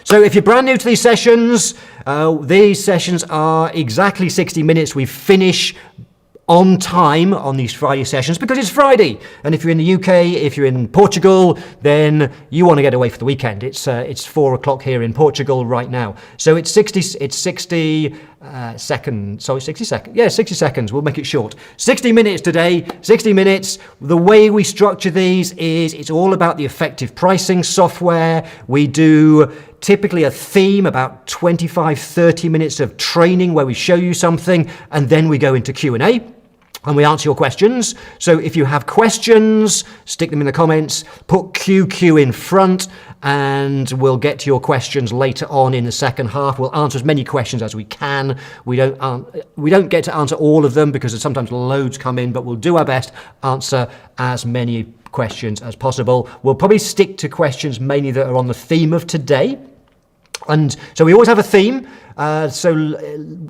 So if you're brand new to these sessions are exactly 60 minutes. We finish on time on these Friday sessions because it's Friday. And if you're in the UK, if you're in Portugal, then you want to get away for the weekend. It's 4 o'clock here in Portugal right now. So it's 60 seconds. Sorry, 60 seconds. Yeah, 60 seconds. We'll make it short. 60 minutes today, 60 minutes. The way we structure these is it's all about the effective pricing software. We do typically a theme, about 25, 30 minutes of training where we show you something, and then we go into Q&A. And we answer your questions. So if you have questions, stick them in the comments, put QQ in front, and we'll get to your questions later on in the second half. We'll answer as many questions as we can. We don't get to answer all of them because sometimes loads come in, but we'll do our best answer as many questions as possible. We'll probably stick to questions mainly that are on the theme of today. And so we always have a theme. So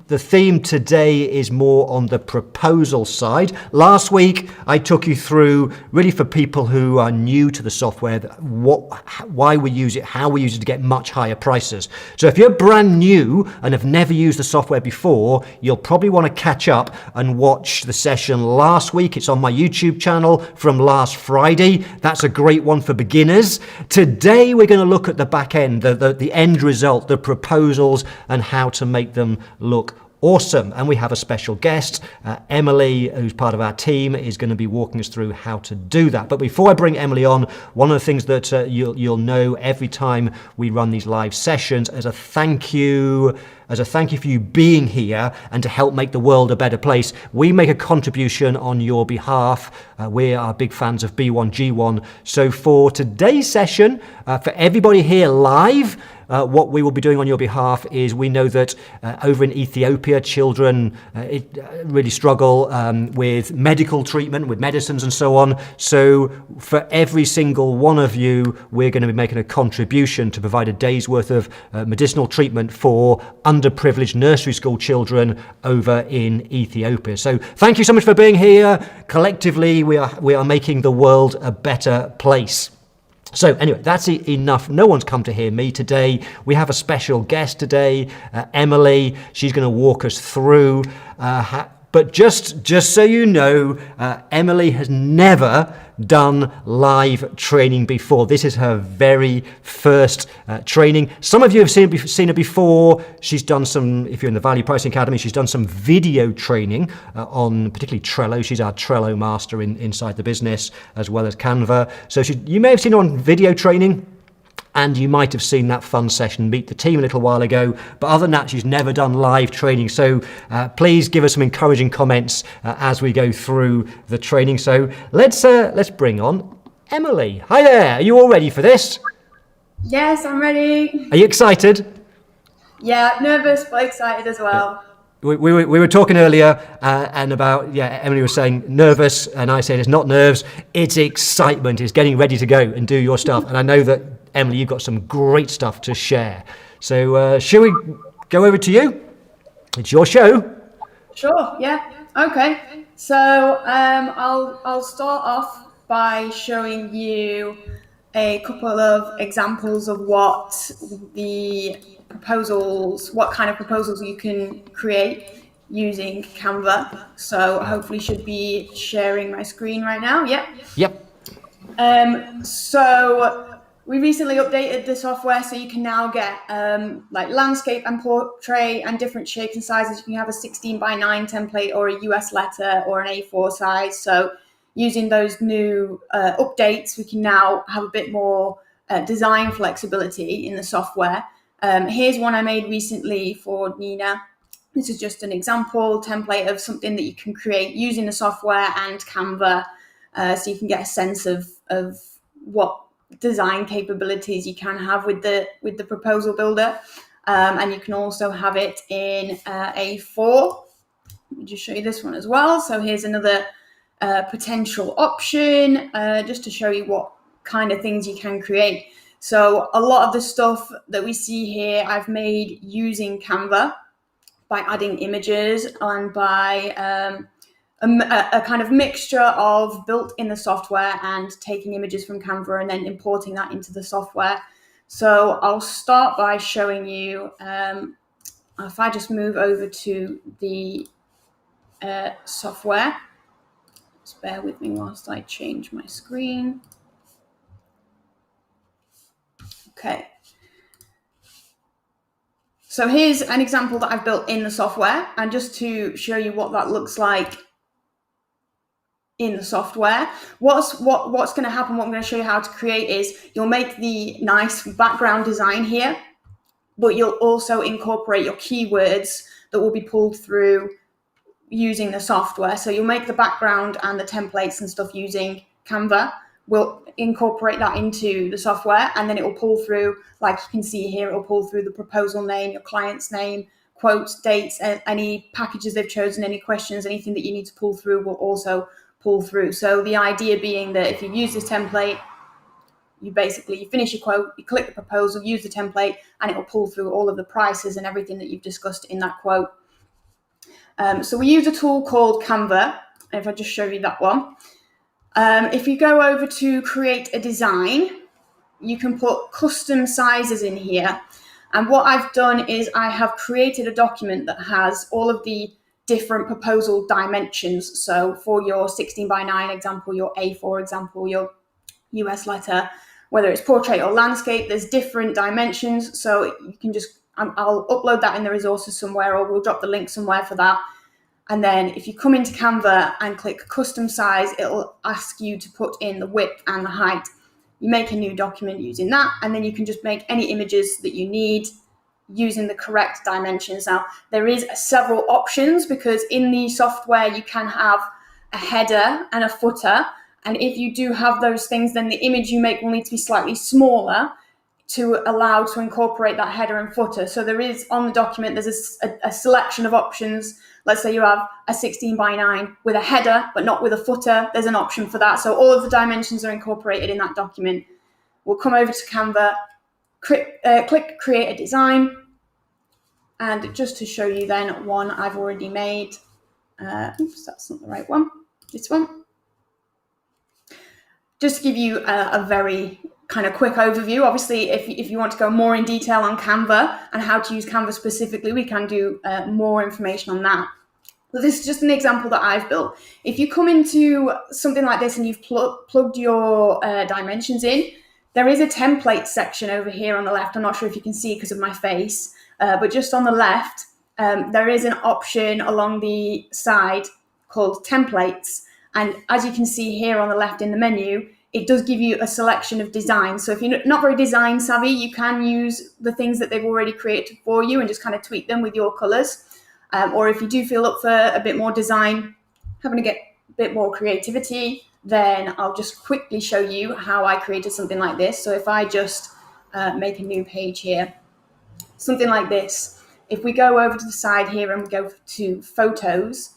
the theme today is more on the proposal side. Last week, I took you through, really for people who are new to the software, why we use it, how we use it to get much higher prices. So if you're brand new and have never used the software before, you'll probably want to catch up and watch the session last week. It's on my YouTube channel from last Friday. That's a great one for beginners. Today, we're going to look at the back end, the end result, the proposals, and how to make them look awesome. And we have a special guest, Emily, who's part of our team, is going to be walking us through how to do that. But before I bring Emily on, one of the things that you'll know every time we run these live sessions as a thank you for you being here and to help make the world a better place, we make a contribution on your behalf. We are big fans of B1G1. So for today's session, for everybody here live, what we will be doing on your behalf is we know that over in Ethiopia, children really struggle with medical treatment, with medicines and so on. So for every single one of you, we're going to be making a contribution to provide a day's worth of medicinal treatment for underprivileged nursery school children over in Ethiopia. So thank you so much for being here. Collectively, we are making the world a better place. So anyway, that's enough. No one's come to hear me today. We have a special guest today, Emily. She's going to walk us through. But just so you know, Emily has never done live training before. This is her very first training. Some of you have seen her before. She's done some, if you're in the Value Pricing Academy, she's done some video training on particularly Trello. She's our Trello master inside the business, as well as Canva. So you may have seen her on video training. And you might have seen that fun session, Meet the Team, a little while ago. But other than that, she's never done live training. So please give us some encouraging comments as we go through the training. So let's bring on Emily. Hi there. Are you all ready for this? Yes, I'm ready. Are you excited? Yeah, nervous but excited as well. We were talking earlier and about, Emily was saying nervous, and I said it's not nerves, it's excitement, it's getting ready to go and do your stuff. And I know that, Emily, you've got some great stuff to share. So shall we go over to you? It's your show. Sure, yeah. Okay. So I'll start off by showing you a couple of examples of what kind of proposals you can create using Canva. So hopefully should be sharing my screen right now. Yep. So we recently updated the software, so you can now get like landscape and portrait and different shapes and sizes. You can have a 16:9 template or a US letter or an A4 size. So using those new updates, we can now have a bit more design flexibility in the software. Here's one I made recently for Nina. This is just an example template of something that you can create using the software and Canva, so you can get a sense of what design capabilities you can have with the proposal builder, and you can also have it in A4. Let me just show you this one as well. So here's another potential option, just to show you what kind of things you can create. So a lot of the stuff that we see here I've made using Canva by adding images and by a kind of mixture of built in the software and taking images from Canva and then importing that into the software. So I'll start by showing you, if I just move over to the software, just bear with me whilst I change my screen. Okay. So here's an example that I've built in the software, and just to show you what that looks like in the software, what's going to happen, what I'm going to show you how to create is you'll make the nice background design here, but you'll also incorporate your keywords that will be pulled through using the software. So you'll make the background and the templates and stuff using Canva. We'll incorporate that into the software, and then it will pull through, like you can see here, it will pull through the proposal name, your client's name, quotes, dates, any packages they've chosen, any questions, anything that you need to pull through will also pull through. So the idea being that if you use this template, you finish your quote, you click the proposal, use the template, and it will pull through all of the prices and everything that you've discussed in that quote. So we use a tool called Canva. If I just show you that one. If you go over to create a design, you can put custom sizes in here. And what I've done is I have created a document that has all of the different proposal dimensions. So for your 16:9 example, your A4 example, your US letter, whether it's portrait or landscape, there's different dimensions. So you can just, I'll upload that in the resources somewhere, or we'll drop the link somewhere for that. And then if you come into Canva and click custom size, it'll ask you to put in the width and the height. You make a new document using that, and then you can just make any images that you need using the correct dimensions. Now, there is several options, because in the software you can have a header and a footer. And if you do have those things, then the image you make will need to be slightly smaller to allow to incorporate that header and footer. So there is, on the document, there's a selection of options. Let's say you have a 16:9 with a header, but not with a footer. There's an option for that. So all of the dimensions are incorporated in that document. We'll come over to Canva, click Create a Design. And just to show you then one I've already made. Oops, that's not the right one. This one. Just to give you a very kind of quick overview. Obviously, if you want to go more in detail on Canva and how to use Canva specifically, we can do more information on that. But this is just an example that I've built. If you come into something like this and you've plugged your dimensions in, there is a template section over here on the left. I'm not sure if you can see because of my face, but just on the left, there is an option along the side called templates. And as you can see here on the left in the menu, it does give you a selection of designs. So if you're not very design savvy, you can use the things that they've already created for you and just kind of tweak them with your colors. Or if you do feel up for a bit more design, having to get a bit more creativity, then I'll just quickly show you how I created something like this. So if I just make a new page here, something like this. If we go over to the side here and we go to photos,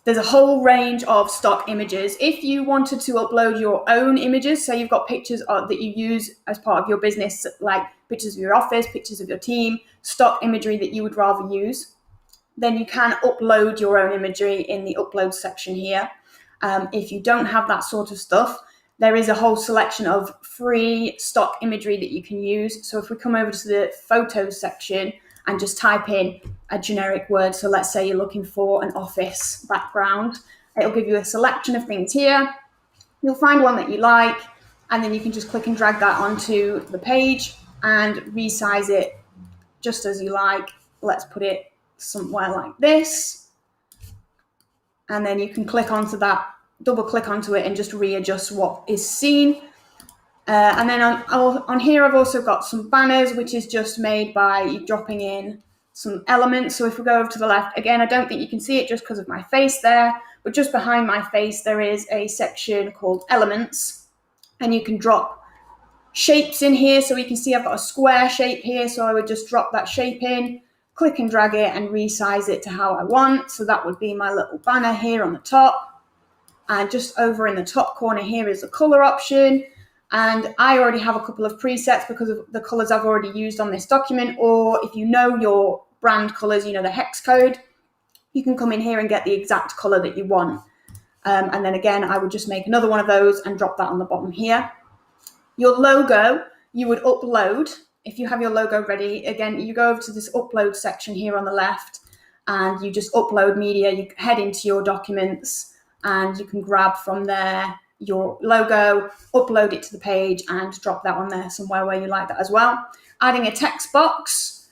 there's a whole range of stock images. If you wanted to upload your own images, say you've got pictures that you use as part of your business, like pictures of your office, pictures of your team, stock imagery that you would rather use, then you can upload your own imagery in the upload section here. If you don't have that sort of stuff, there is a whole selection of free stock imagery that you can use. So if we come over to the photos section and just type in a generic word, so let's say you're looking for an office background, it'll give you a selection of things here. You'll find one that you like, and then you can just click and drag that onto the page and resize it just as you like. Let's put it somewhere like this. And then you can click onto that, double click onto it and just readjust what is seen. And then on here, I've also got some banners, which is just made by you dropping in some elements. So if we go over to the left, again, I don't think you can see it just because of my face there, but just behind my face, there is a section called elements, and you can drop shapes in here. So you can see I've got a square shape here. So I would just drop that shape in, click and drag it and resize it to how I want. So that would be my little banner here on the top. And just over in the top corner here is the color option. And I already have a couple of presets because of the colors I've already used on this document. Or if you know your brand colors, you know the hex code, you can come in here and get the exact color that you want. And then again, I would just make another one of those and drop that on the bottom here. Your logo, you would upload if you have your logo ready, again, you go over to this upload section here on the left and you just upload media. You head into your documents and you can grab from there your logo, upload it to the page and drop that on there somewhere where you like that as well. Adding a text box.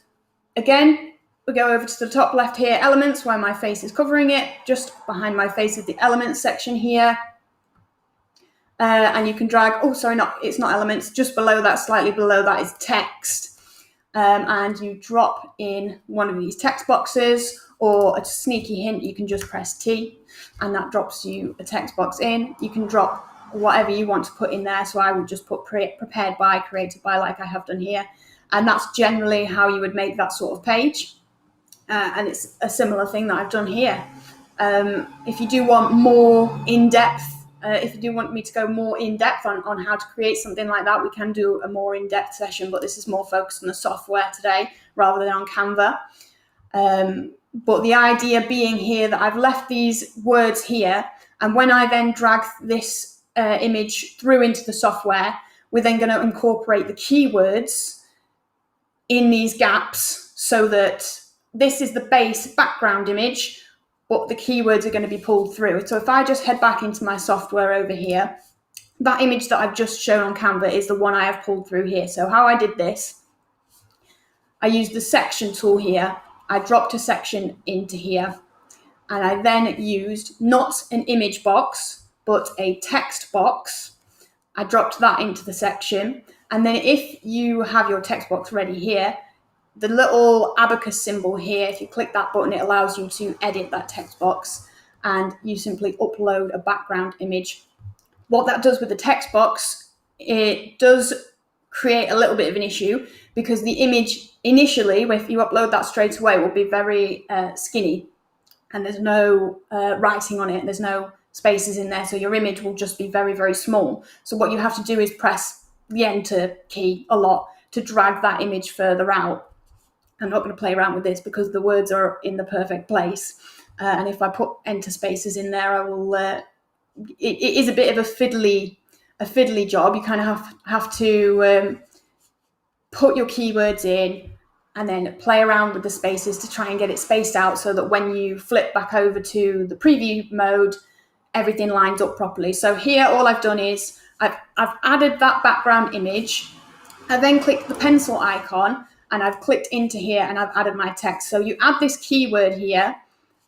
Again, we go over to the top left here, elements, where my face is covering it. Just behind my face is the elements section here. And you can drag, it's not elements, just below that, slightly below that is text. And you drop in one of these text boxes, or a sneaky hint, you can just press T and that drops you a text box in. You can drop whatever you want to put in there. So I would just put prepared by, created by, like I have done here. And that's generally how you would make that sort of page. And it's a similar thing that I've done here. If you do want more in-depth, if you do want me to go more in-depth on how to create something like that, we can do a more in-depth session, but this is more focused on the software today rather than on Canva. But the idea being here that I've left these words here, and when I then drag this image through into the software, we're then going to incorporate the keywords in these gaps so that this is the base background image, but the keywords are going to be pulled through. So if I just head back into my software over here, that image that I've just shown on Canva is the one I have pulled through here. So how I did this, I used the section tool here. I dropped a section into here, and I then used not an image box, but a text box. I dropped that into the section. And then if you have your text box ready here, the little abacus symbol here, if you click that button, it allows you to edit that text box, and you simply upload a background image. What that does with the text box, it does create a little bit of an issue because the image initially, if you upload that straight away, will be very skinny and there's no writing on it, there's no spaces in there, so your image will just be very, very small. So what you have to do is press the enter key a lot to drag that image further out. I'm not going to play around with this because the words are in the perfect place. And if I put enter spaces in there, I will, it is a bit of a fiddly job. You kind of have to put your keywords in and then play around with the spaces to try and get it spaced out so that when you flip back over to the preview mode, everything lines up properly. So here, all I've done is I've added that background image. I then clicked the pencil icon and I've clicked into here and I've added my text. So you add this keyword here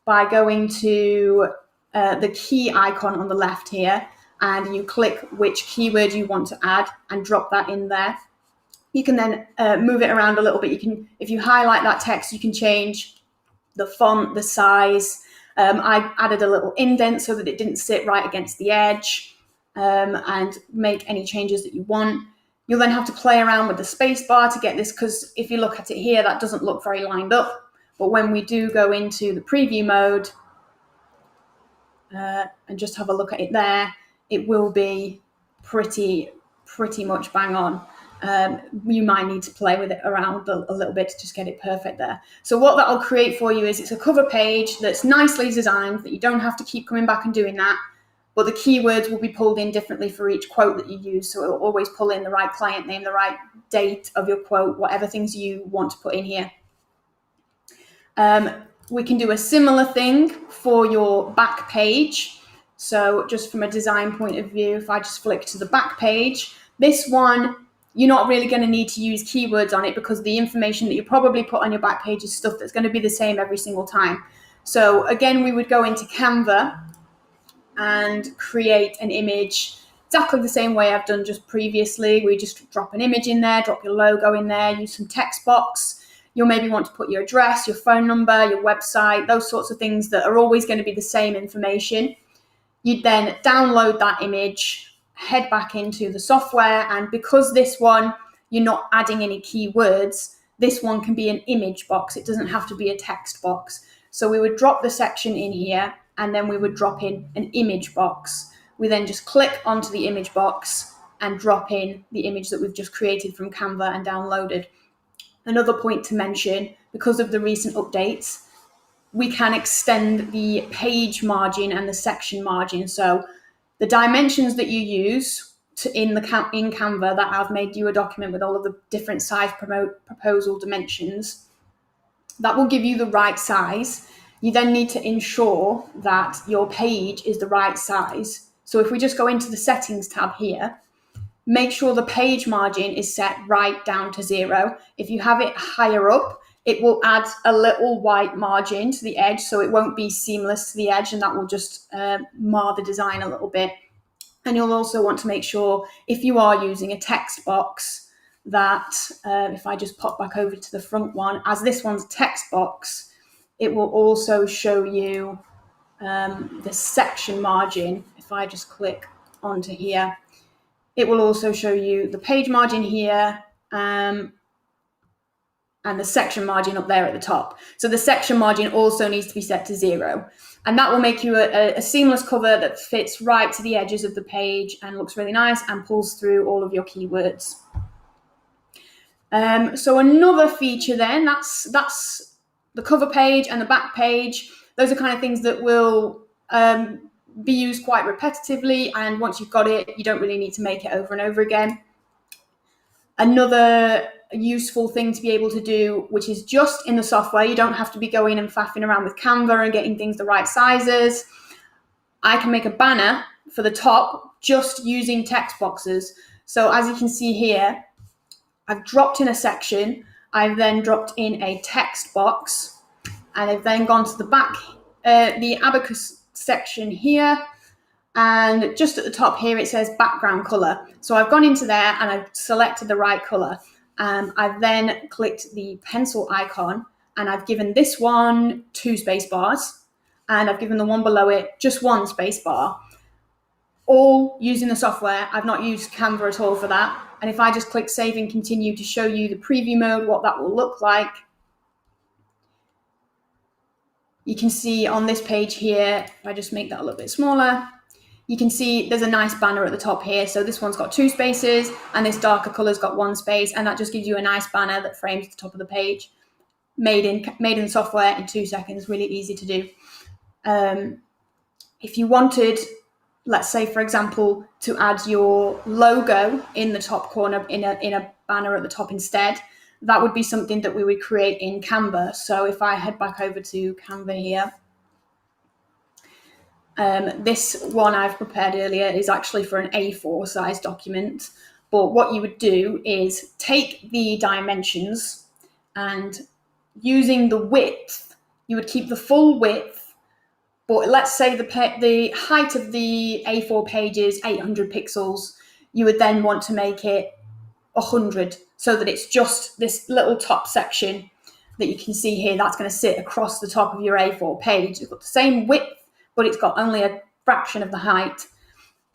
by going to the key icon on the left here, and you click which keyword you want to add and drop that in there. You can then move it around a little bit. You can, if you highlight that text, you can change the font, the size. I added a little indent so that it didn't sit right against the edge, and make any changes that you want. You'll then have to play around with the space bar to get this, because if you look at it here, that doesn't look very lined up. But when we do go into the preview mode and just have a look at it there, it will be pretty much bang on. You might need to play with it around a little bit to just get it perfect there. So what that'll create for you is it's a cover page that's nicely designed, that you don't have to keep coming back and doing that. But the keywords will be pulled in differently for each quote that you use. So it will always pull in the right client name, the right date of your quote, whatever things you want to put in here. We can do a similar thing for your back page. So just from a design point of view, if I just flick to the back page, this one, you're not really going to need to use keywords on it because the information that you probably put on your back page is stuff that's going to be the same every single time. So again, we would go into Canva and create an image exactly the same way I've done just previously. We just drop an image in there, drop your logo in there, use some text box. You'll maybe want to put your address, your phone number, your website, those sorts of things that are always going to be the same information. You'd then download that image, head back into the software, and because this one, you're not adding any keywords, this one can be an image box. It doesn't have to be a text box. So we would drop the section in here, and then we would drop in an image box. We then just click onto the image box and drop in the image that we've just created from Canva and downloaded. Another point to mention, because of the recent updates, we can extend the page margin and the section margin. So the dimensions that you use in Canva that I've made you a document with all of the different size proposal dimensions. That will give you the right size. You then need to ensure that your page is the right size. So if we just go into the settings tab here, make sure the page margin is set right down to 0. If you have it higher up, it will add a little white margin to the edge, so it won't be seamless to the edge, and that will just mar the design a little bit. And you'll also want to make sure, if you are using a text box, that if I just pop back over to the front one, as this one's a text box, it will also show you the section margin. If I just click onto here, it will also show you the page margin here and the section margin up there at the top. So the section margin also needs to be set to 0. And that will make you a seamless cover that fits right to the edges of the page and looks really nice and pulls through all of your keywords. So another feature then, that's the cover page and the back page. Those are kind of things that will be used quite repetitively, and once you've got it, you don't really need to make it over and over again. Another useful thing to be able to do, which is just in the software, you don't have to be going and faffing around with Canva and getting things the right sizes. I can make a banner for the top just using text boxes. So as you can see here, I've dropped in a section, I've then dropped in a text box, and I've then gone to the back, the abacus section here, and just at the top here it says background color. So I've gone into there and I've selected the right color. I've then clicked the pencil icon and I've given this one 2 space bars, and I've given the one below it just 1 space bar, all using the software. I've not used Canva at all for that. And if I just click save and continue to show you the preview mode, what that will look like, you can see on this page here, if I just make that a little bit smaller, you can see there's a nice banner at the top here. So this one's got 2 spaces and this darker color's got 1 space, and that just gives you a nice banner that frames the top of the page. Made in software in 2 seconds, really easy to do. If you wanted, let's say for example, to add your logo in the top corner in a banner at the top instead, that would be something that we would create in Canva. So if I head back over to Canva here, this one I've prepared earlier is actually for an A4 size document. But what you would do is take the dimensions, and using the width, you would keep the full width. But let's say the height of the A4 page is 800 pixels. You would then want to make it 100, so that it's just this little top section that you can see here that's going to sit across the top of your A4 page. It's got the same width, but it's got only a fraction of the height.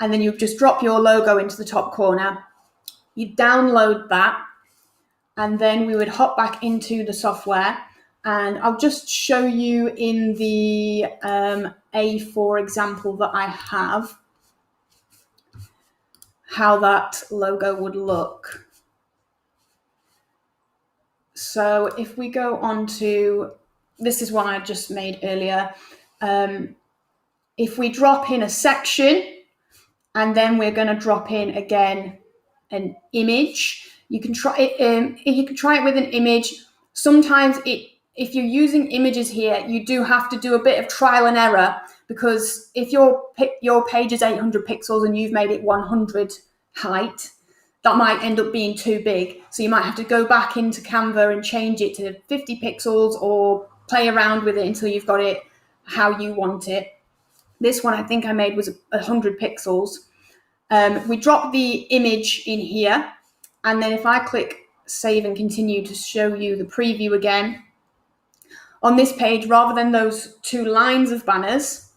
And then you just drop your logo into the top corner. You download that, and then we would hop back into the software, and I'll just show you in the A4 example that I have how that logo would look. So if we go on to, this is one I just made earlier. If we drop in a section, and then we're going to drop in again an image, you can try it. You can try it with an image. Sometimes if you're using images here, you do have to do a bit of trial and error, because if your page is 800 pixels and you've made it 100 height, that might end up being too big. So you might have to go back into Canva and change it to 50 pixels or play around with it until you've got it how you want it. This one I think I made was 100 pixels. We drop the image in here, and then if I click save and continue to show you the preview again, on this page, rather than those 2 lines of banners,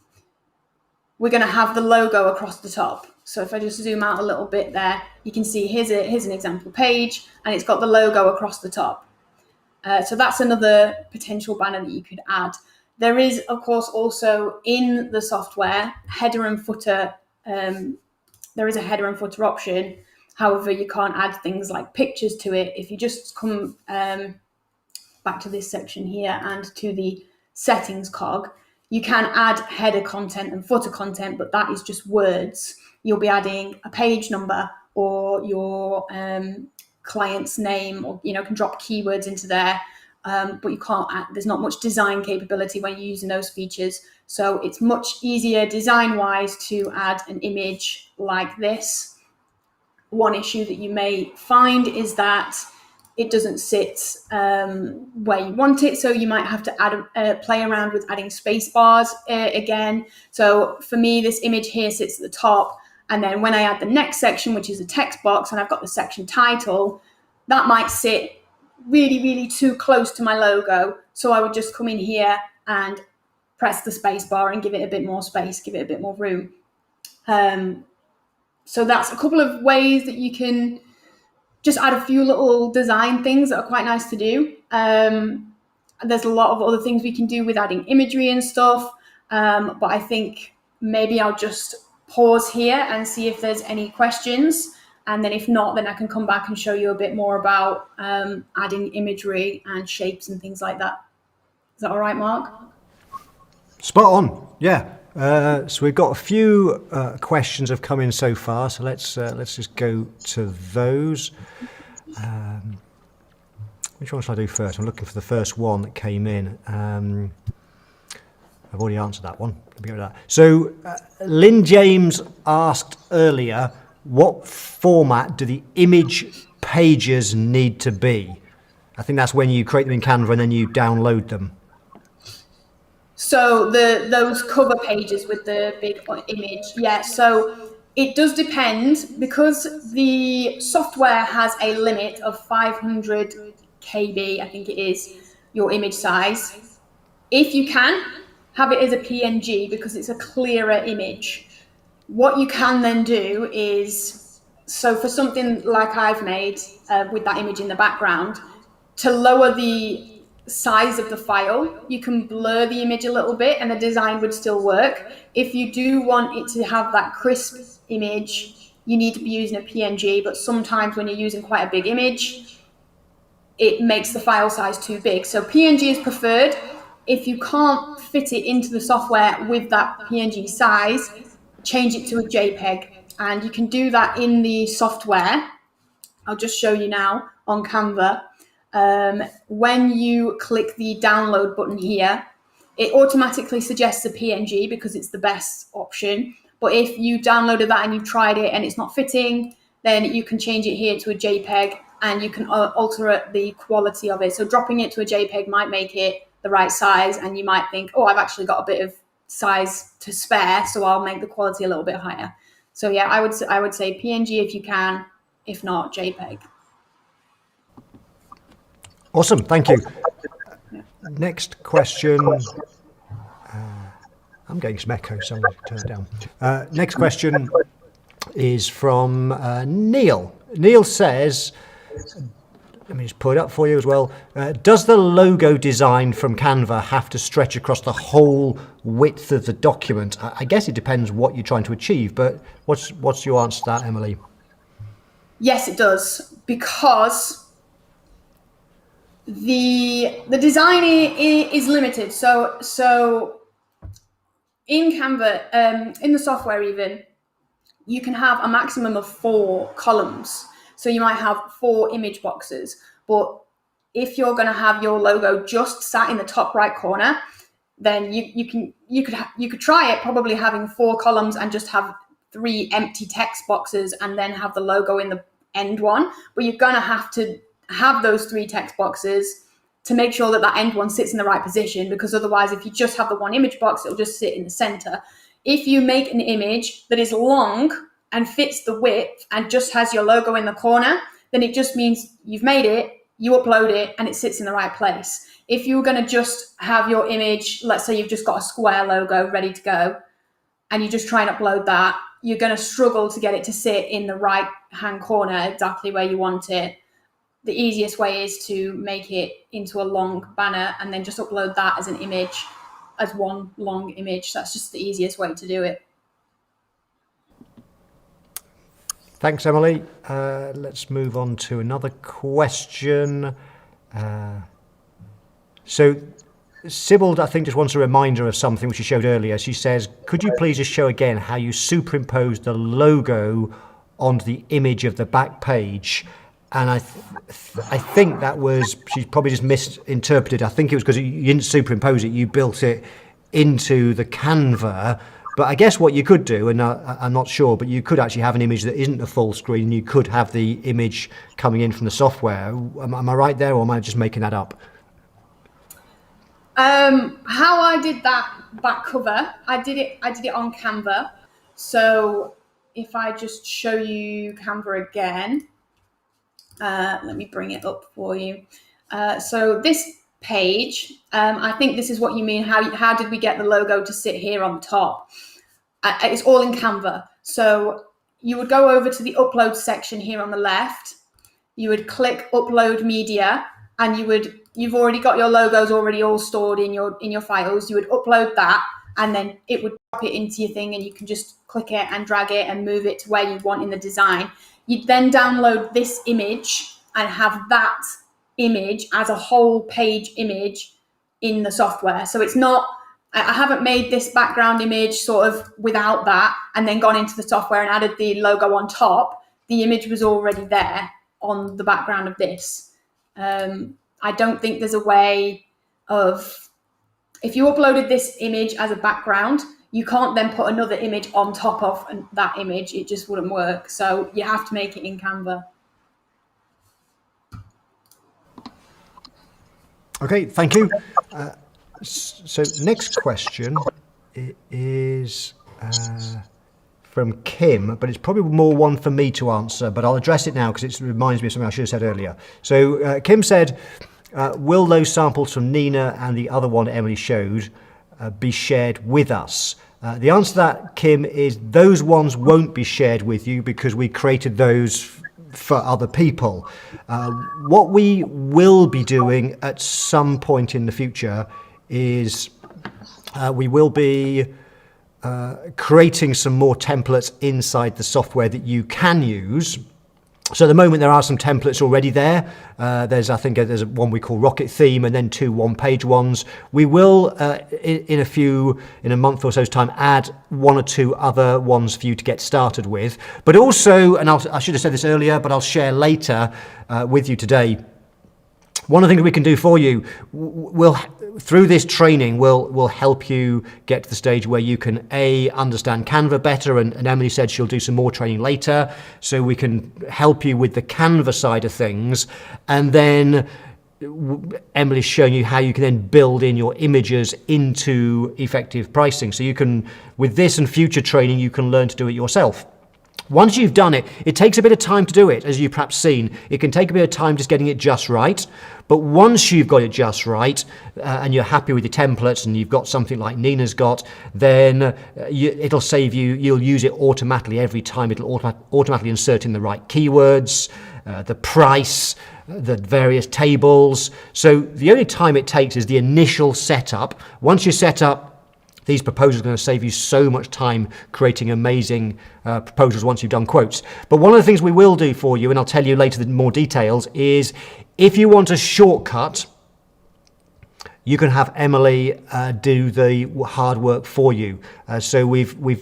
we're going to have the logo across the top. So if I just zoom out a little bit there, you can see here's an example page, and it's got the logo across the top. So that's another potential banner that you could add. There is, of course, also in the software, header and footer. There is a header and footer option. However, you can't add things like pictures to it. If you just come back to this section here and to the settings cog, You can add header content and footer content, but that is just words. You'll be adding a page number or your client's name, or can drop keywords into there. But you can't add, there's not much design capability when you're using those features. So it's much easier design-wise to add an image like this. One issue that you may find is that it doesn't sit where you want it. So you might have to add play around with adding space bars again. So for me, this image here sits at the top. And then when I add the next section, which is a text box, and I've got the section title, that might sit really, really too close to my logo. So I would just come in here and press the space bar and give it a bit more space, give it a bit more room. So that's a couple of ways that you can just add a few little design things that are quite nice to do. There's a lot of other things we can do with adding imagery and stuff. But I think maybe I'll just pause here and see if there's any questions. And then if not, then I can come back and show you a bit more about adding imagery and shapes and things like that. Is that all right, Mark? Spot on, yeah. So we've got a few questions have come in so far, so let's just go to those. Which one should I do first? I'm looking for the first one that came in. I've already answered that one. Let me go with that. So Lynn James asked earlier, what format do the image pages need to be? I think that's when you create them in Canva and then you download them. So those cover pages with the big image, yeah. So it does depend, because the software has a limit of 500 KB, I think it is, your image size. If you can, have it as a PNG because it's a clearer image. What you can then do is, so for something like I've made with that image in the background, to lower the size of the file, you can blur the image a little bit and the design would still work. If you do want it to have that crisp image, you need to be using a PNG, but sometimes when you're using quite a big image, it makes the file size too big. So PNG is preferred. If you can't fit it into the software with that PNG size, change it to a JPEG. And you can do that in the software. I'll just show you now on Canva. When you click the download button here, it automatically suggests a PNG because it's the best option. But if you downloaded that and you've tried it and it's not fitting, then you can change it here to a JPEG and you can alter the quality of it. So dropping it to a JPEG might make it the right size, and you might think, oh, I've actually got a bit of size to spare, so I'll make the quality a little bit higher. So yeah, I would say PNG if you can, if not JPEG. Awesome, thank you. Next question. I'm getting some echo, so I'm going to turn it down. Next question is from Neil. Neil says, let me just pull it up for you as well. Does the logo design from Canva have to stretch across the whole width of the document? I guess it depends what you're trying to achieve, but what's your answer to that, Emily? Yes, it does, because the design is limited. So in Canva, in the software even, you can have a maximum of 4 columns. So you might have 4 image boxes, but if you're going to have your logo just sat in the top right corner, then you could try it, probably having 4 columns and just have 3 empty text boxes and then have the logo in the end one. But you're going to have those 3 text boxes to make sure that that end one sits in the right position, because otherwise if you just have the one image box, it'll just sit in the center. If you make an image that is long and fits the width and just has your logo in the corner, then it just means you've made it, you upload it, and it sits in the right place. If you're going to just have your image, let's say you've just got a square logo ready to go, and you just try and upload that, you're going to struggle to get it to sit in the right hand corner exactly where you want it. The easiest way is to make it into a long banner and then just upload that as an image, as one long image. That's just the easiest way to do it. Thanks, Emily. Let's move on to another question. So Sybil, I think, just wants a reminder of something which she showed earlier. She says, could you please just show again how you superimpose the logo onto the image of the back page? And I think that was, she's probably just misinterpreted. I think it was because you didn't superimpose it, you built it into the Canva. But I guess what you could do, and I'm not sure, but you could actually have an image that isn't a full screen. You could have the image coming in from the software. Am I right there, or am I just making that up? How I did that back cover, I did it on Canva. So if I just show you Canva again, let me bring it up for you. So this page, I think this is what you mean. How did we get the logo to sit here on top? It's all in Canva. So you would go over to the upload section here on the left. You would click upload media, and you've already got your logos already all stored in your files. You would upload that, and then it would drop it into your thing, and you can just click it and drag it and move it to where you want in the design. You'd then download this image and have that image as a whole page image in the software. So it's not, I haven't made this background image sort of without that and then gone into the software and added the logo on top. The image was already there on the background of this. I don't think there's a way of, if you uploaded this image as a background, you can't then put another image on top of that image. It just wouldn't work. So you have to make it in Canva. Okay, thank you. So next question is from Kim, but it's probably more one for me to answer, but I'll address it now because it reminds me of something I should have said earlier. So Kim said, will those samples from Nina and the other one Emily showed be shared with us? The answer to that, Kim, is those ones won't be shared with you because we created those for other people. What we will be doing at some point in the future is we will be creating some more templates inside the software that you can use. So at the moment there are some templates already there. I think there's one we call Rocket Theme and then 2 one-page ones. We will, in a month or so's time, add 1 or 2 other ones for you to get started with. But also, and I should have said this earlier, but I'll share later with you today, one of the things we can do for you, through this training, we'll help you get to the stage where you can understand Canva better, and Emily said she'll do some more training later, so we can help you with the Canva side of things, and then Emily's showing you how you can then build in your images into effective pricing. So you can, with this and future training, you can learn to do it yourself. Once you've done it, it takes a bit of time to do it, as you've perhaps seen. It can take a bit of time just getting it just right. But once you've got it just right, and you're happy with your templates and you've got something like Nina's got, then it'll save you, you'll use it automatically every time. It'll automatically insert in the right keywords, the price, the various tables. So the only time it takes is the initial setup. Once you're set up, these proposals are going to save you so much time creating amazing proposals once you've done quotes. But one of the things we will do for you, and I'll tell you later the more details, is if you want a shortcut, you can have Emily do the hard work for you. So we're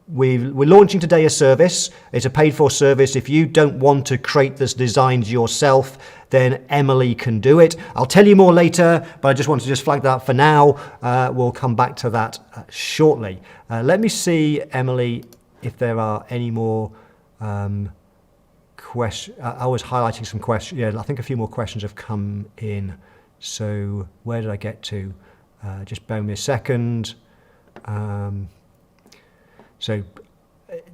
launching today a service. It's a paid-for service. If you don't want to create this designs yourself, then Emily can do it. I'll tell you more later, but I just want to flag that for now. We'll come back to that shortly. Let me see, Emily, if there are any more questions. I was highlighting some questions. Yeah, I think a few more questions have come in. So where did I get to? Just bear with me a second. So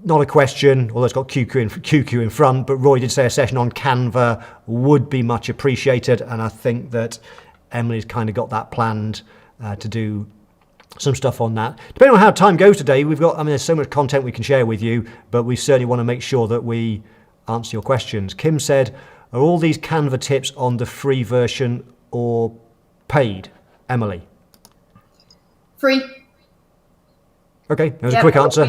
not a question, although it's got QQ in front, but Roy did say a session on Canva would be much appreciated, and I think that Emily's kind of got that planned to do some stuff on that. Depending on how time goes today, there's so much content we can share with you, but we certainly want to make sure that we answer your questions. Kim said, are all these Canva tips on the free version or paid? Emily? Free. Okay, that was a quick answer.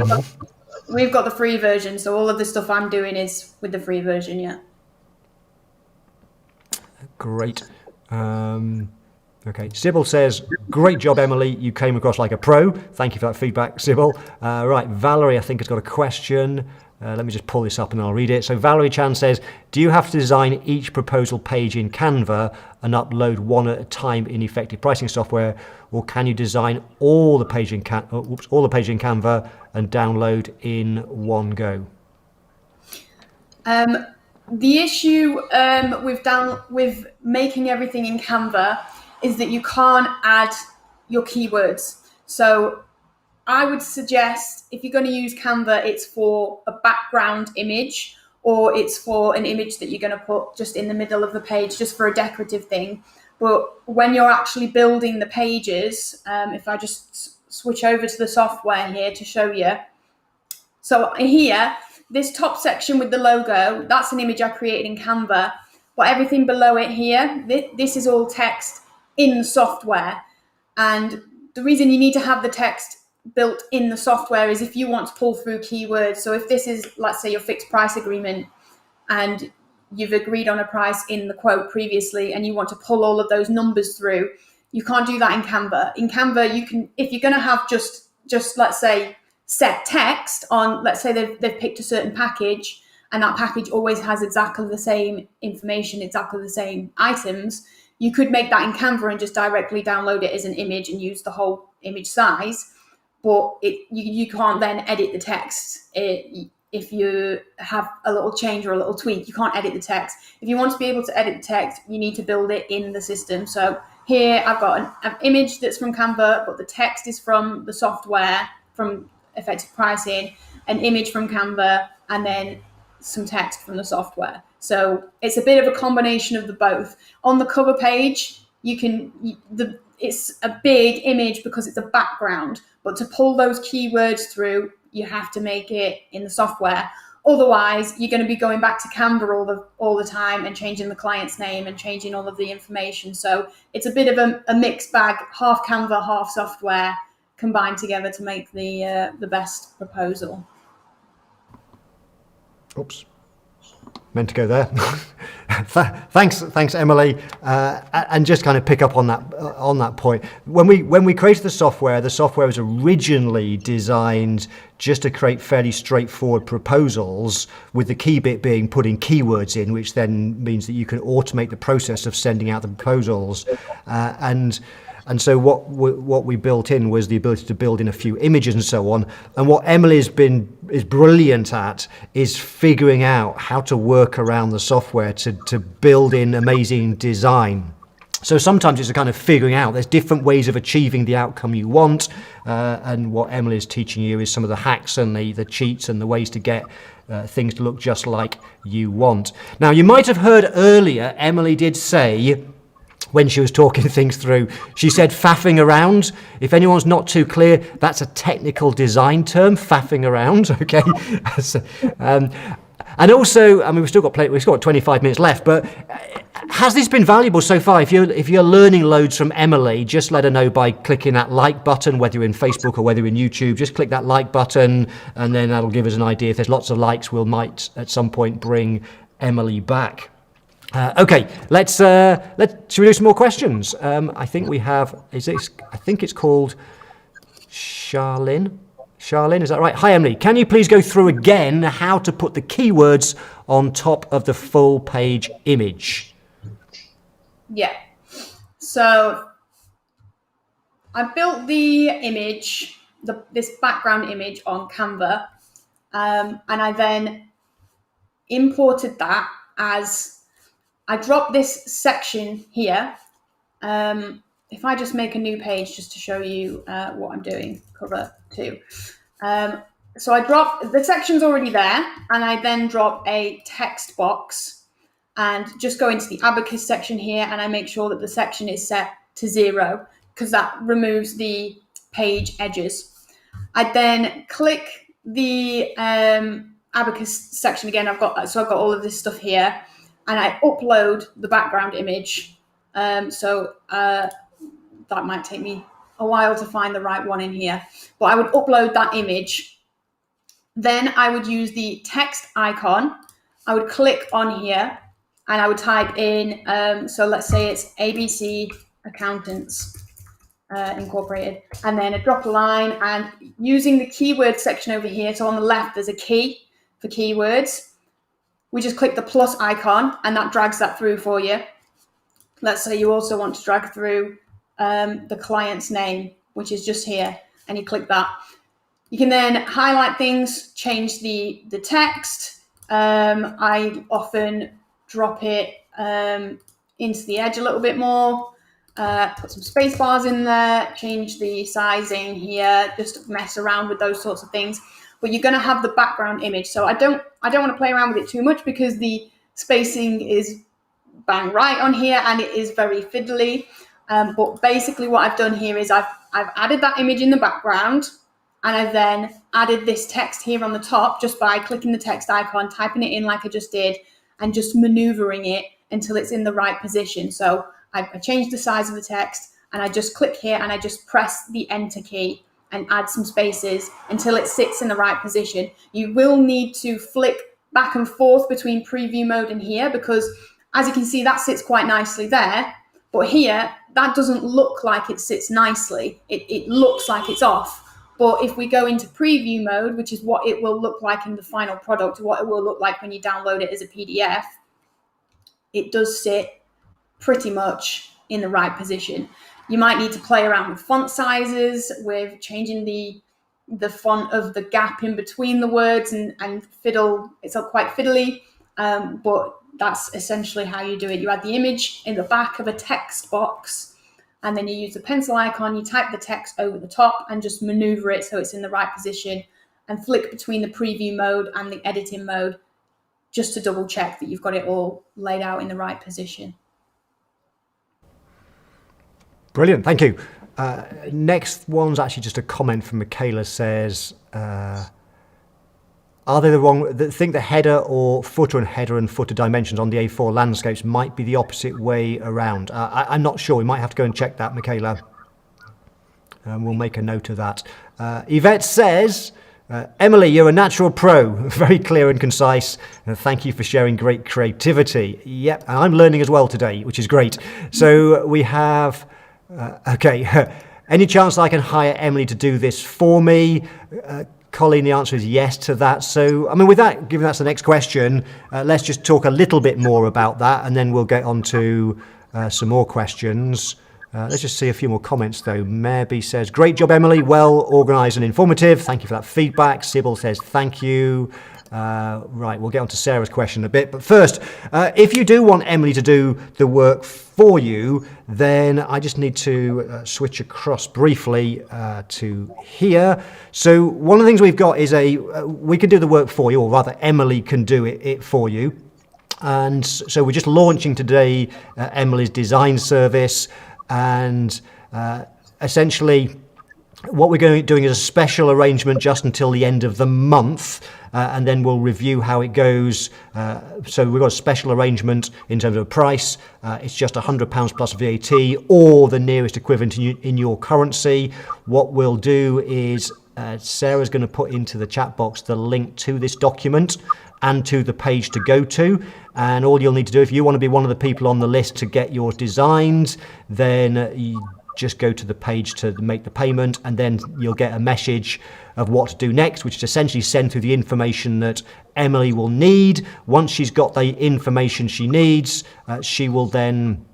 We've got the free version, so all of the stuff I'm doing is with the free version, yeah. Great. Okay, Sybil says, great job, Emily. You came across like a pro. Thank you for that feedback, Sybil. Right, Valerie, I think, has got a question. Let me just pull this up and I'll read it. So Valerie Chan says, do you have to design each proposal page in Canva and upload one at a time in effective pricing software, or can you design all the page in Canva and download in one go? The issue with making everything in Canva is that you can't add your keywords. So I would suggest, if you're going to use Canva, it's for a background image, or it's for an image that you're going to put just in the middle of the page, just for a decorative thing. But when you're actually building the pages, if I just switch over to the software here to show you. So here, this top section with the logo, that's an image I created in Canva. But everything below it here, this is all text in the software. And the reason you need to have the text built in the software is if you want to pull through keywords. So if this is, let's say, your fixed price agreement and you've agreed on a price in the quote previously and you want to pull all of those numbers through, you can't do that in Canva. In Canva, you can, if you're going to have just let's say, set text on, let's say they've picked a certain package and that package always has exactly the same information, exactly the same items, you could make that in Canva and just directly download it as an image and use the whole image size. But you can't then edit the text. If you have a little change or a little tweak, you can't edit the text. If you want to be able to edit the text, you need to build it in the system. So here I've got an image that's from Canva, but the text is from the software, from effective pricing, an image from Canva, and then some text from the software. So it's a bit of a combination of the both. On the cover page, it's a big image because it's a background, but to pull those keywords through, you have to make it in the software. Otherwise, you're going to be going back to Canva all the time and changing the client's name and changing all of the information. So it's a bit of a mixed bag, half Canva, half software, combined together to make the best proposal. Oops, meant to go there. Thanks, Emily. And just kind of pick up on that point. When we created the software was originally designed just to create fairly straightforward proposals, with the key bit being putting keywords in, which then means that you can automate the process of sending out the proposals. And so what we built in was the ability to build in a few images and so on. And what Emily is brilliant at is figuring out how to work around the software to build in amazing design. So sometimes it's a kind of figuring out. There's different ways of achieving the outcome you want. And what Emily is teaching you is some of the hacks and the cheats and the ways to get things to look just like you want. Now, you might have heard earlier, Emily did say, when she was talking things through, she said faffing around. If anyone's not too clear, that's a technical design term, faffing around, okay? And also, I mean, we've still got 25 minutes left, but has this been valuable so far? If you're learning loads from Emily, just let her know by clicking that like button, whether you're in Facebook or whether you're in YouTube. Just click that like button, and then that'll give us an idea. If there's lots of likes, we might at some point bring Emily back. Okay, should we do some more questions? I think we have, I think it's called Charlene. Charlene, is that right? Hi, Emily. Can you please go through again how to put the keywords on top of the full page image? Yeah. So I built the image, this background image on Canva, and I then imported that as I dropped this section here. If I just make a new page just to show you what I'm doing, cover 2. So I drop, the section's already there, and I then drop a text box and just go into the abacus section here, and I make sure that the section is set to 0 because that removes the page edges. I then click the abacus section again. I've got all of this stuff here. And I upload the background image. That might take me a while to find the right one in here. But I would upload that image. Then I would use the text icon. I would click on here and I would type in, so let's say it's ABC Accountants Incorporated, and then drop a line, and using the keyword section over here, so on the left there's a key for keywords. We just click the plus icon and that drags that through for you. Let's say you also want to drag through the client's name, which is just here, and you click that. You can then highlight things, change the text. I often drop it into the edge a little bit more, put some space bars in there, change the sizing here, just mess around with those sorts of things. But you're going to have the background image. So I don't want to play around with it too much because the spacing is bang right on here and it is very fiddly. But basically what I've done here is I've added that image in the background, and I've then added this text here on the top just by clicking the text icon, typing it in like I just did, and just maneuvering it until it's in the right position. So I changed the size of the text, and I just click here and I just press the enter key and add some spaces until it sits in the right position. You will need to flick back and forth between preview mode and here, because as you can see, that sits quite nicely there. But here, that doesn't look like it sits nicely. It looks like it's off. But if we go into preview mode, which is what it will look like in the final product, what it will look like when you download it as a PDF, it does sit pretty much in the right position. You might need to play around with font sizes, with changing the font of the gap in between the words and fiddle. It's all quite fiddly, but that's essentially how you do it. You add the image in the back of a text box, and then you use the pencil icon, you type the text over the top and just maneuver it so it's in the right position, and flick between the preview mode and the editing mode just to double check that you've got it all laid out in the right position. Brilliant, thank you. Next one's actually just a comment from Michaela. Says, are they the wrong, think the header or footer and footer dimensions on the A4 landscapes might be the opposite way around? I'm not sure. We might have to go and check that, Michaela. We'll make a note of that. Yvette says, Emily, you're a natural pro, very clear and concise. Thank you for sharing great creativity. Yep, and I'm learning as well today, which is great. So we have, okay, any chance I can hire Emily to do this for me? Colleen, the answer is yes to that. So, I mean, with that, given that's the next question, let's just talk a little bit more about that, and then we'll get on to some more questions. Let's just see a few more comments, though. Maybe says, great job, Emily. Well organised and informative. Thank you for that feedback. Sybil says, thank you. Right, we'll get on to Sarah's question in a bit. But first, if you do want Emily to do the work for you, then I just need to switch across briefly to here. So one of the things we've got is we can do the work for you, or rather Emily can do it for you. And so we're just launching today Emily's design service, and essentially what we're doing is a special arrangement just until the end of the month, and then we'll review how it goes. So we've got a special arrangement in terms of price. It's just £100 plus VAT, or the nearest equivalent in your currency. What we'll do is Sarah's going to put into the chat box the link to this document and to the page to go to. And all you'll need to do, if you want to be one of the people on the list to get yours designed, then you just go to the page to make the payment, and then you'll get a message of what to do next, which is essentially send through the information that Emily will need. Once she's got the information she needs, she will then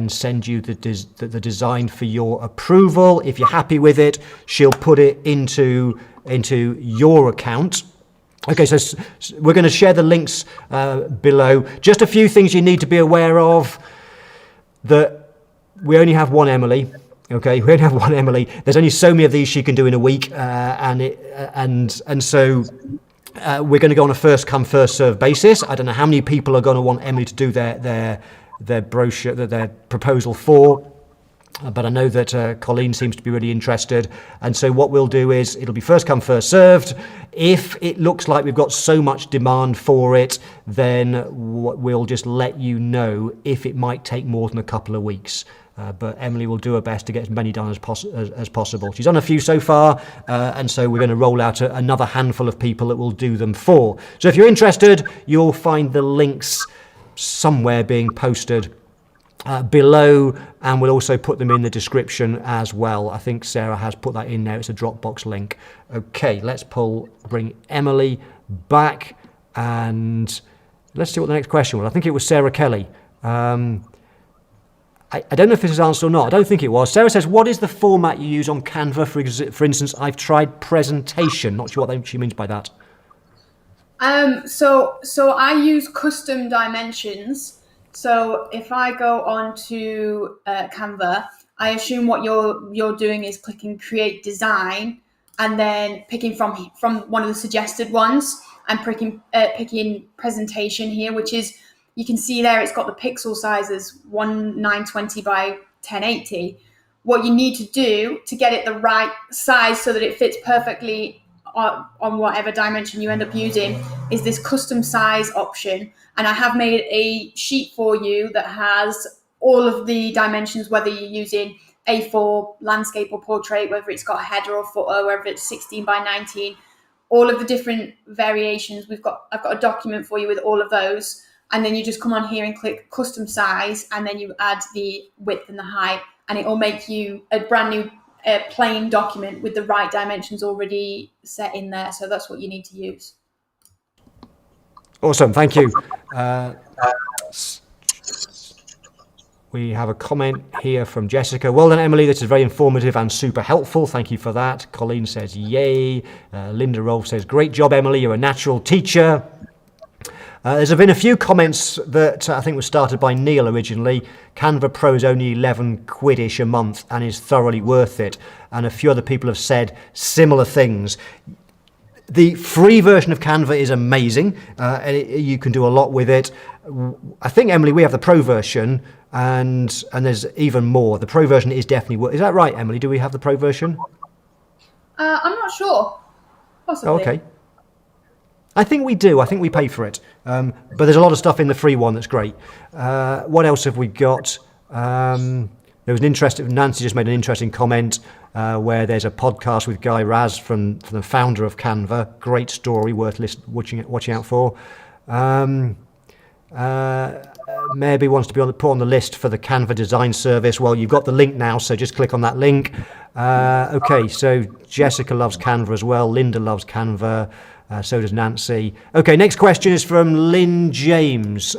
send you the design for your approval. If you're happy with it, she'll put it into your account. Okay, so we're going to share the links below. Just a few things you need to be aware of. That we only have one Emily. Okay, we only have one Emily. There's only so many of these she can do in a week, and so we're going to go on a first come first serve basis. I don't know how many people are going to want Emily to do their brochure, their proposal for. But I know that Colleen seems to be really interested. And so what we'll do is it'll be first come, first served. If it looks like we've got so much demand for it, then we'll just let you know if it might take more than a couple of weeks. But Emily will do her best to get as many done as possible. She's done a few so far, and so we're going to roll out another handful of people that will do them for. So if you're interested, you'll find the links somewhere being posted below, and we'll also put them in the description as well. I think Sarah has put that in there. It's a Dropbox link. Okay, let's bring Emily back, and let's see what the next question was. I think it was Sarah Kelly. I don't know if this is answered or not. I don't think it was. Sarah says, what is the format you use on Canva? For instance, I've tried presentation. Not sure what she means by that. So I use custom dimensions. So if I go on to Canva, I assume what you're doing is clicking create design and then picking from one of the suggested ones and picking presentation here, which is, you can see there it's got the pixel sizes 1920 by 1080. What you need to do to get it the right size so that it fits perfectly on whatever dimension you end up using is this custom size option. And I have made a sheet for you that has all of the dimensions, whether you're using A4, landscape or portrait, whether it's got a header or footer, whether it's 16 by 19, all of the different variations. I've got a document for you with all of those. And then you just come on here and click custom size, and then you add the width and the height, and it will make you a brand new plain document with the right dimensions already set in there. So that's what you need to use. Awesome, thank you. We have a comment here from Jessica. Well done, Emily. This is very informative and super helpful. Thank you for that. Colleen says, yay. Linda Rolfe says, great job, Emily. You're a natural teacher. There's been a few comments that I think were started by Neil originally. Canva Pro is only 11 quid-ish a month and is thoroughly worth it. And a few other people have said similar things. The free version of Canva is amazing. You can do a lot with it. I think, Emily, we have the Pro version, and there's even more. The Pro version is definitely worth. Is that right, Emily? Do we have the Pro version? I'm not sure. Possibly. Okay. I think we do. I think we pay for it. But there's a lot of stuff in the free one that's great. What else have we got? There was Nancy just made an interesting comment where there's a podcast with Guy Raz from the founder of Canva. Great story, worth watching out for. Maybe wants to be put on the list for the Canva design service. Well, you've got the link now, so just click on that link. Okay, so Jessica loves Canva as well. Linda loves Canva. So does Nancy. Okay, next question is from Lynn James.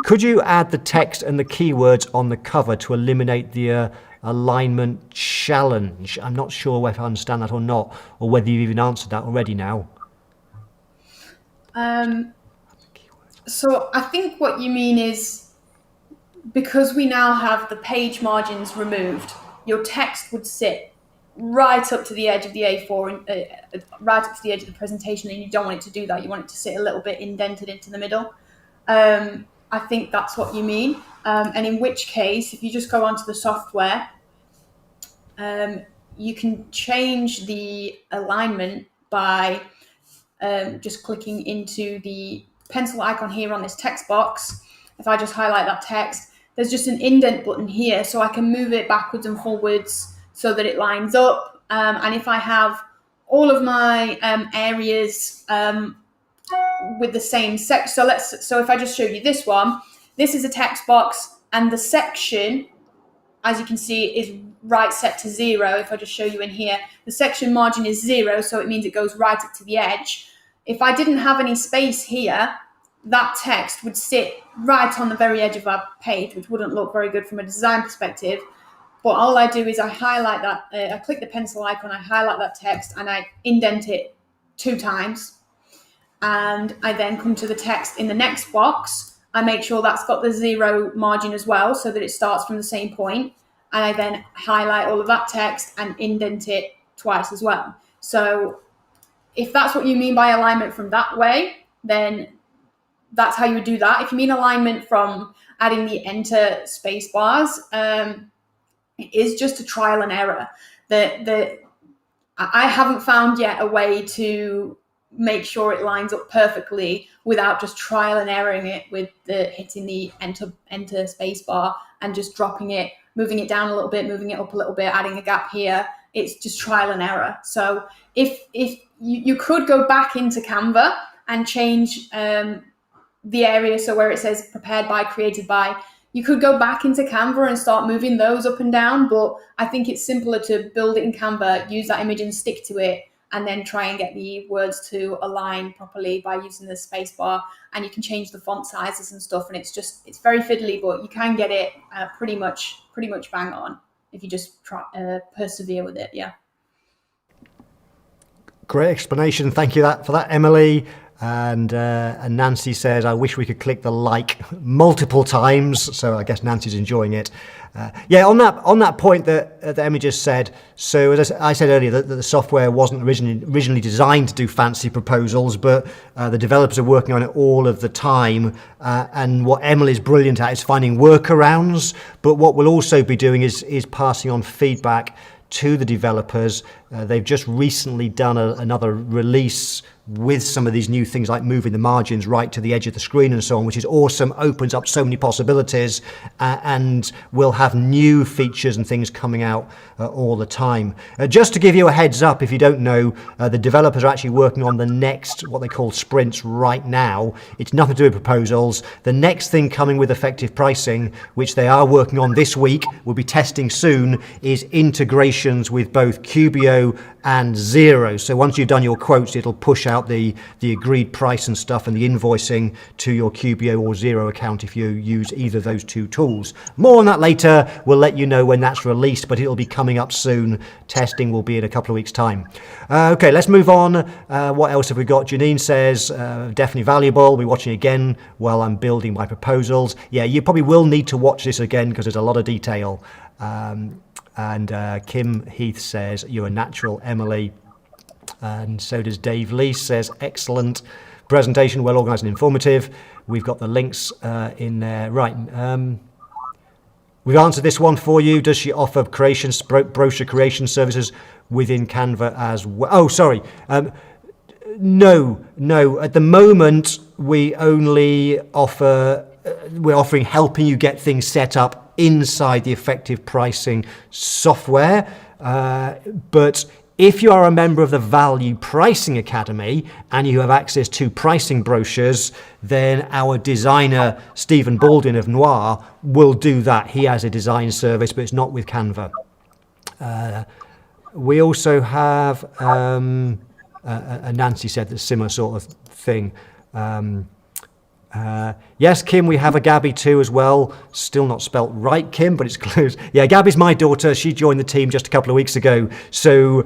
Could you add the text and the keywords on the cover to eliminate the alignment challenge? I'm not sure whether I understand that or not, or whether you've even answered that already now. So I think what you mean is, because we now have the page margins removed, your text would sit right up to the edge of the A4, and right up to the edge of the presentation, and you don't want it to do that. You want it to sit a little bit indented into the middle. I think that's what you mean. And in which case, if you just go onto the software, you can change the alignment by just clicking into the pencil icon here on this text box. If I just highlight that text, there's just an indent button here, so I can move it backwards and forwards so that it lines up. And if I have all of my areas with the same section, so if I just show you this one, this is a text box, and the section, as you can see, is right set to 0. If I just show you in here, the section margin is 0, so it means it goes right up to the edge. If I didn't have any space here, that text would sit right on the very edge of our page, which wouldn't look very good from a design perspective. But all I do is I highlight that, I click the pencil icon, I highlight that text, and I indent it 2 times. And I then come to the text in the next box. I make sure that's got the 0 margin as well, so that it starts from the same point. And I then highlight all of that text and indent it twice as well. So if that's what you mean by alignment from that way, then that's how you would do that. If you mean alignment from adding the enter space bars, it is just a trial and error. I haven't found yet a way to make sure it lines up perfectly without just trial and erroring it with hitting the enter space bar and just dropping it, moving it down a little bit, moving it up a little bit, adding a gap here. It's just trial and error. So if you could go back into Canva and change the area, so where it says prepared by, created by, You could go back into Canva and start moving those up and down, but I think it's simpler to build it in Canva, use that image and stick to it, and then try and get the words to align properly by using the space bar. And you can change the font sizes and stuff, and it's very fiddly, but you can get it pretty much bang on if you just try persevere with it. Yeah. Great explanation. Thank you for that, Emily. And Nancy says, I wish we could click the like multiple times. So I guess Nancy's enjoying it. On that point that Emily just said, so as I said earlier, that the software wasn't originally designed to do fancy proposals, but the developers are working on it all of the time. And what Emily's brilliant at is finding workarounds. But what we'll also be doing is passing on feedback to the developers. They've just recently done another release with some of these new things like moving the margins right to the edge of the screen and so on, which is awesome, opens up so many possibilities, and we'll have new features and things coming out all the time. Just to give you a heads up, if you don't know, the developers are actually working on the next, what they call sprints right now. It's nothing to do with proposals. The next thing coming with effective pricing, which they are working on this week, we'll be testing soon, is integrations with both Qubio and Xero. So once you've done your quotes, it'll push out the agreed price and stuff and the invoicing to your Qubio or Xero account if you use either of those two tools. More on that later. We'll let you know when that's released, but it'll be coming up soon. Testing will be in a couple of weeks' time. Okay, let's move on. What else have we got? Janine says, definitely valuable. We're watching again while I'm building my proposals. Yeah, you probably will need to watch this again because there's a lot of detail. And Kim Heath says, you're a natural, Emily. And so does Dave Lee, says, excellent presentation, well organised and informative. We've got the links in there. Right. We've answered this one for you. Does she offer brochure creation services within Canva as well? Oh, sorry. No. At the moment, we only we're offering helping you get things set up inside the effective pricing software. But if you are a member of the Value Pricing Academy and you have access to pricing brochures, then our designer, Stephen Baldwin of Noir, will do that. He has a design service, but it's not with Canva. We also have, Nancy said the similar sort of thing. Yes, Kim, we have a Gabby too as well. Still not spelt right, Kim, but it's close. Yeah, Gabby's my daughter. She joined the team just a couple of weeks ago. So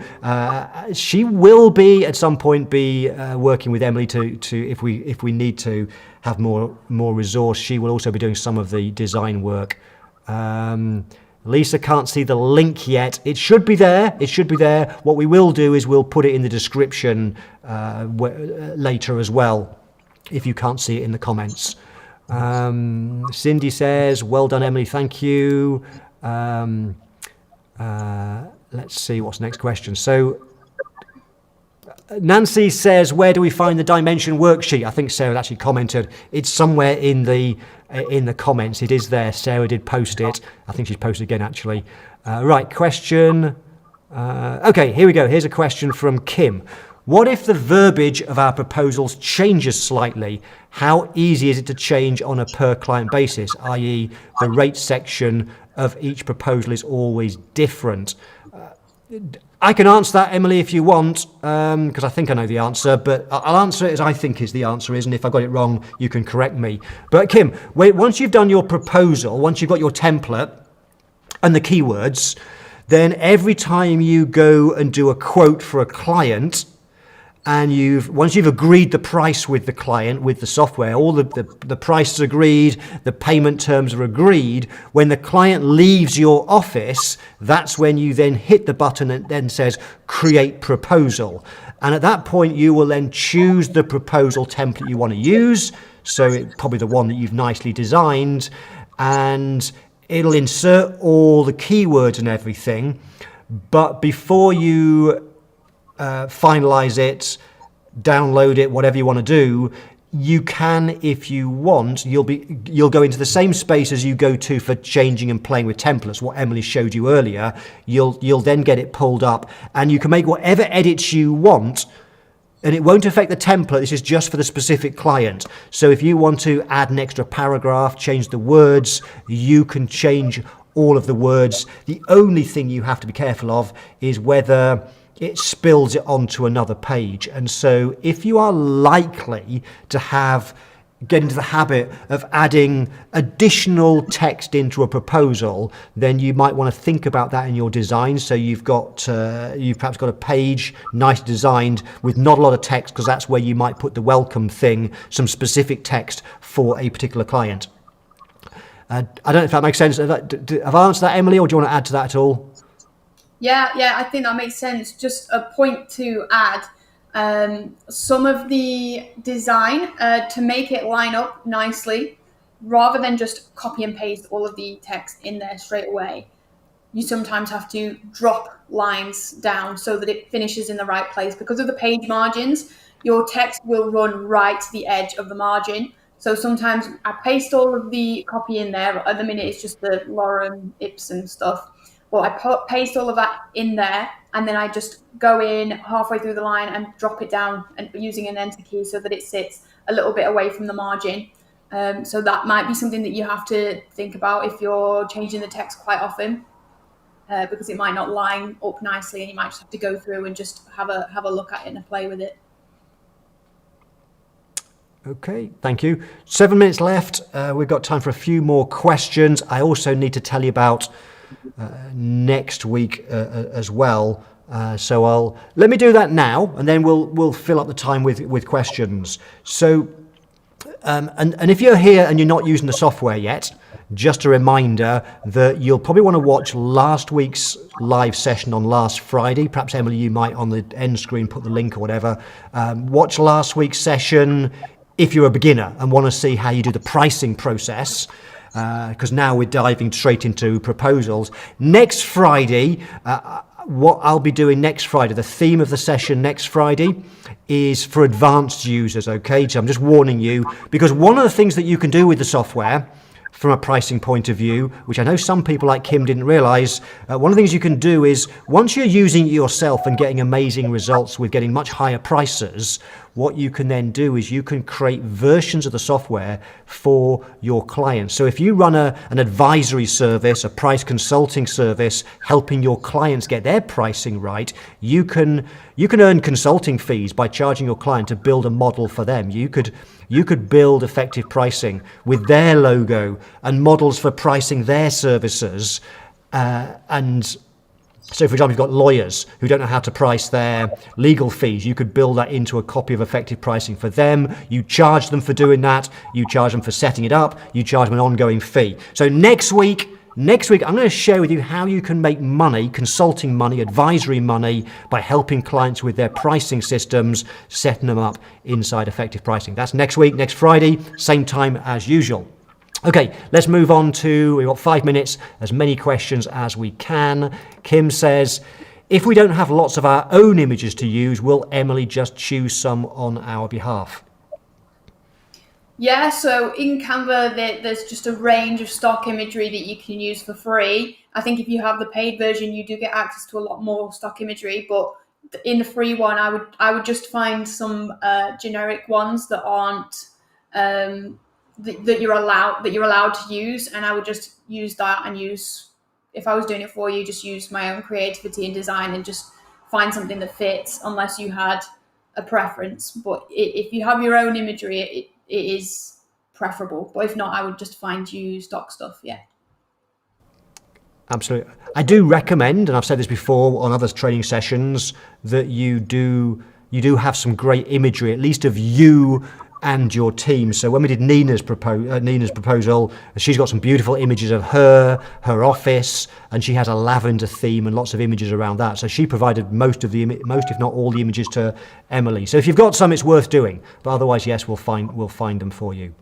she will be at some point working with Emily to if we need to have more resource. She will also be doing some of the design work. Lisa can't see the link yet. It should be there. What we will do is we'll put it in the description later as well, if you can't see it in the comments. Cindy says, well done, Emily, thank you. Let's see what's the next question. So Nancy says, where do we find the dimension worksheet? I think Sarah actually commented. It's somewhere in the comments. It is there. Sarah did post it. I think she's posted again, actually. Right, question. Okay, here we go. Here's a question from Kim. What if the verbiage of our proposals changes slightly? How easy is it to change on a per client basis, i.e. the rate section of each proposal is always different? I can answer that, Emily, if you want, because I think I know the answer, but I'll answer it as I think the answer is, and if I got it wrong, you can correct me. But Kim, once you've done your proposal, once you've got your template and the keywords, then every time you go and do a quote for a client, and once you've agreed the price with the client, with the software, all the price is agreed, the payment terms are agreed, when the client leaves your office, that's when you then hit the button and then says, create proposal. And at that point, you will then choose the proposal template you want to use. So it's probably the one that you've nicely designed, and it'll insert all the keywords and everything. But before you finalize it, download it, whatever you want to do, you can, if you want, you'll go into the same space as you go to for changing and playing with templates, what Emily showed you earlier. You'll then get it pulled up, and you can make whatever edits you want And it won't affect the template. This is just for the specific client. So if you want to add an extra paragraph, change the words, you can change all of the words. The only thing you have to be careful of is whether it spills it onto another page. And so if you are likely to get into the habit of adding additional text into a proposal, then you might want to think about that in your design. So you've perhaps got a page nicely designed with not a lot of text, because that's where you might put the welcome thing, some specific text for a particular client. I don't know if that makes sense. Have I answered that, Emily, or do you want to add to that at all? Yeah, I think that makes sense. Just a point to add. Some of the design to make it line up nicely, rather than just copy and paste all of the text in there straight away, you sometimes have to drop lines down so that it finishes in the right place. Because of the page margins, your text will run right to the edge of the margin. So sometimes I paste all of the copy in there. At the minute, it's just the Lorem Ipsum stuff. Well, I paste all of that in there, and then I just go in halfway through the line and drop it down, and using an enter key so that it sits a little bit away from the margin. So that might be something that you have to think about if you're changing the text quite often, because it might not line up nicely, and you might just have to go through and just have a look at it and a play with it. Okay, thank you. 7 minutes left. We've got time for a few more questions. I also need to tell you about next week as well. So let me do that now, and then we'll fill up the time with questions. So, and if you're here and you're not using the software yet, just a reminder that you'll probably want to watch last week's live session on last Friday. Perhaps, Emily, you might on the end screen put the link or whatever. Watch last week's session if you're a beginner and want to see how you do the pricing process. Because now we're diving straight into proposals. Next Friday, what I'll be doing next Friday, the theme of the session next Friday is for advanced users, okay? So I'm just warning you, because one of the things that you can do with the software from a pricing point of view, which I know some people like Kim didn't realize, one of the things you can do is, once you're using it yourself and getting amazing results with getting much higher prices, what you can then do is you can create versions of the software for your clients. So if you run an advisory service, a price consulting service, helping your clients get their pricing right, you can earn consulting fees by charging your client to build a model for them. You could build effective pricing with their logo and models for pricing their services. So, for example, you've got lawyers who don't know how to price their legal fees. You could build that into a copy of effective pricing for them. You charge them for doing that. You charge them for setting it up. You charge them an ongoing fee. So next week, I'm going to share with you how you can make money, consulting money, advisory money, by helping clients with their pricing systems, setting them up inside effective pricing. That's next week, next Friday, same time as usual. Okay, let's move on to, we've got 5 minutes, as many questions as we can. Kim says, if we don't have lots of our own images to use, will Emily just choose some on our behalf? Yeah, so in Canva, there's just a range of stock imagery that you can use for free. I think if you have the paid version, you do get access to a lot more stock imagery, but in the free one, I would just find some generic ones that aren't that you're allowed to use, and I would just use that, and if I was doing it for you, just use my own creativity and design and just find something that fits, unless you had a preference. But if you have your own imagery, it is preferable. But if not, I would just find you stock stuff. Yeah. Absolutely. I do recommend, and I've said this before on other training sessions, that you do have some great imagery, at least of you and your team. So when we did Nina's proposal, she's got some beautiful images of her office, and she has a lavender theme and lots of images around that. So she provided most, if not all, the images to Emily. So if you've got some, it's worth doing. But otherwise, yes, we'll find them for you.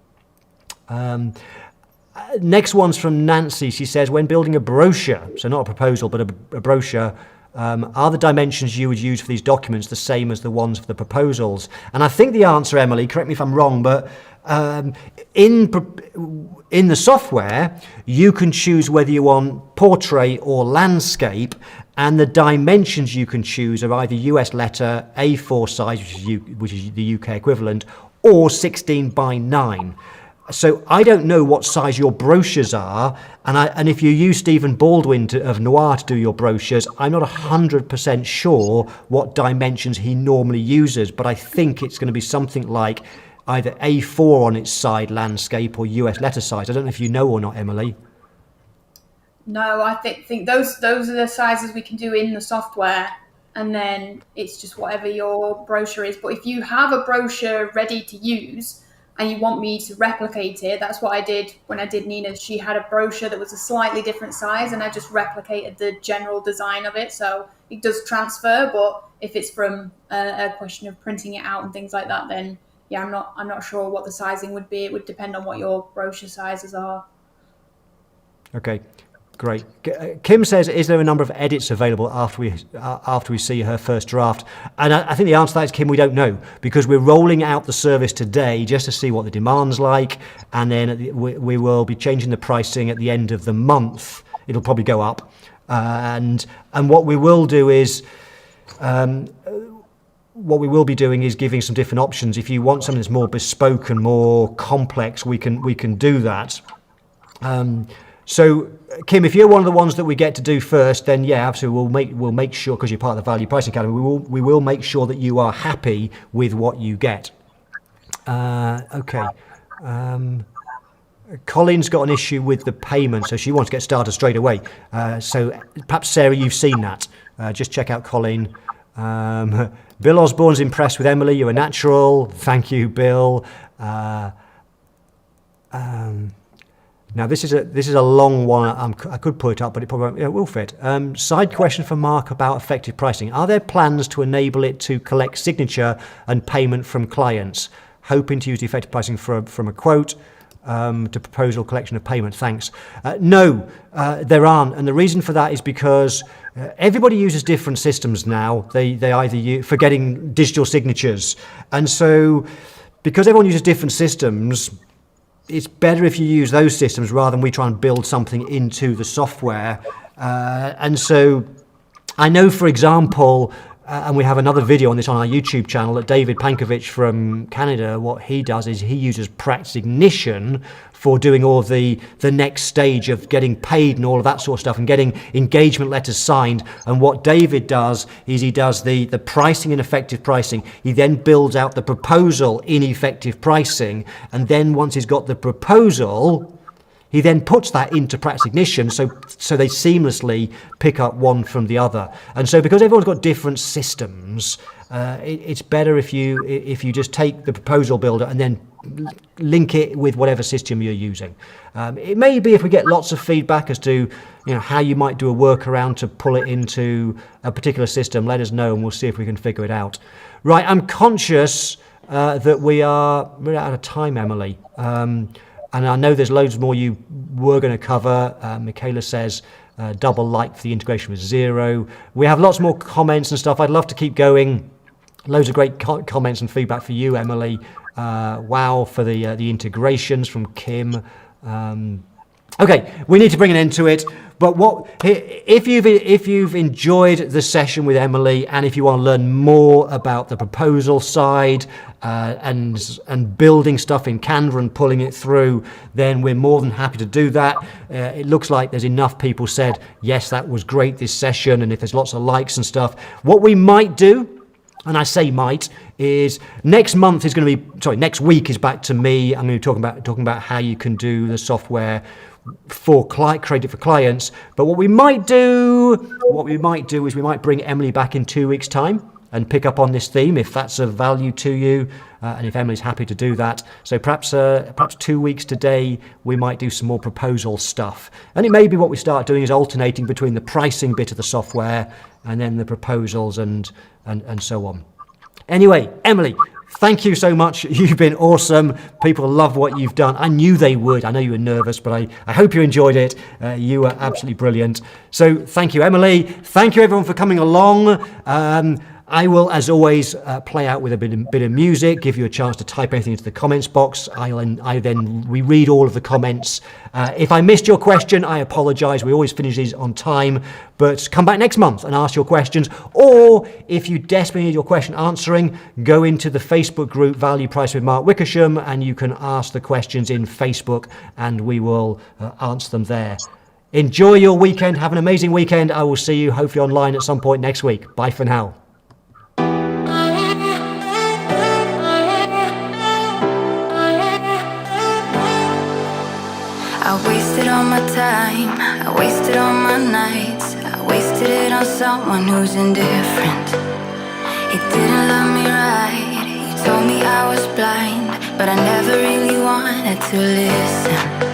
Next one's from Nancy. She says, when building a brochure, so not a proposal, but a brochure, are the dimensions you would use for these documents the same as the ones for the proposals? And I think the answer, Emily, correct me if I'm wrong, but in the software, you can choose whether you want portrait or landscape, and the dimensions you can choose are either US letter, A4 size, which is the UK equivalent, or 16 by 9. So I don't know what size your brochures are, and if you use Stephen Baldwin of Noir to do your brochures, I'm not 100% sure what dimensions he normally uses, but I think it's going to be something like either A4 on its side landscape or US letter size. I don't know if you know or not, Emily. No, I think those are the sizes we can do in the software, and then it's just whatever your brochure is. But if you have a brochure ready to use and you want me to replicate it, that's what I did when I did Nina's. She had a brochure that was a slightly different size, and I just replicated the general design of it. So it does transfer, but if it's from a question of printing it out and things like that, then yeah, I'm not sure what the sizing would be. It would depend on what your brochure sizes are. Okay, great. Kim says, is there a number of edits available after we see her first draft? And I think the answer to that is, Kim, we don't know, because we're rolling out the service today just to see what the demand's like, and then we will be changing the pricing at the end of the month. It'll probably go up, and what we will do is. What we will be doing is giving some different options. If you want something that's more bespoke and more complex, we can do that. So, Kim, if you're one of the ones that we get to do first, then yeah, absolutely, we'll make sure, because you're part of the Value Pricing Academy, we will make sure that you are happy with what you get. Okay. Colin's got an issue with the payment, so she wants to get started straight away. So perhaps, Sarah, you've seen that. Just check out Colin. Bill Osborne's impressed with Emily. You're a natural. Thank you, Bill. Now this is a long one. I could pull it up, but it probably will fit. Side question for Mark about effective pricing. Are there plans to enable it to collect signature and payment from clients? Hoping to use the effective pricing from a quote to proposal collection of payment. Thanks. No, there aren't, and the reason for that is because everybody uses different systems now. They either use for getting digital signatures, and so because everyone uses different systems, it's better if you use those systems rather than we try and build something into the software. And so I know, for example, and we have another video on this on our YouTube channel, that David Pankovic from Canada, what he does is he uses Practice Ignition for doing all the next stage of getting paid and all of that sort of stuff and getting engagement letters signed. And what David does is he does the pricing and effective pricing. He then builds out the proposal in effective pricing. And then once he's got the proposal, he then puts that into Practice Ignition, so they seamlessly pick up one from the other. And so because everyone's got different systems, it's better if you just take the proposal builder and then link it with whatever system you're using. It may be, if we get lots of feedback as to how you might do a workaround to pull it into a particular system, let us know and we'll see if we can figure it out. Right, I'm conscious that we're out of time, Emily. And I know there's loads more you were going to cover. Michaela says double like for the integration with Zero. We have lots more comments and stuff. I'd love to keep going. Loads of great comments and feedback for you, Emily. Wow for the integrations from Kim. Okay, we need to bring an end to it. But if you've enjoyed the session with Emily, and if you want to learn more about the proposal side and building stuff in Canva and pulling it through, then we're more than happy to do that. It looks like there's enough people said, yes, that was great, this session, and if there's lots of likes and stuff, what we might do, and I say might, is next week is back to me. I'm going to be talking about how you can do the software created for clients. But what we might do is we might bring Emily back in 2 weeks' time and pick up on this theme if that's of value to you, and if Emily's happy to do that. So perhaps 2 weeks today we might do some more proposal stuff, and it may be what we start doing is alternating between the pricing bit of the software and then the proposals and so on. Anyway, Emily, thank you so much. You've been awesome. People love what you've done. I knew they would. I know you were nervous, but I hope you enjoyed it. You were absolutely brilliant. So thank you, Emily. Thank you, everyone, for coming along. I will, as always, play out with a bit of music, give you a chance to type anything into the comments box. We read all of the comments. If I missed your question, I apologise. We always finish these on time, but come back next month and ask your questions. Or if you desperately need your question answering, go into the Facebook group Value Price with Mark Wickersham, and you can ask the questions in Facebook, and we will answer them there. Enjoy your weekend. Have an amazing weekend. I will see you hopefully online at some point next week. Bye for now. I wasted all my time, I wasted all my nights, I wasted it on someone who's indifferent. He didn't love me right, he told me I was blind, but I never really wanted to listen.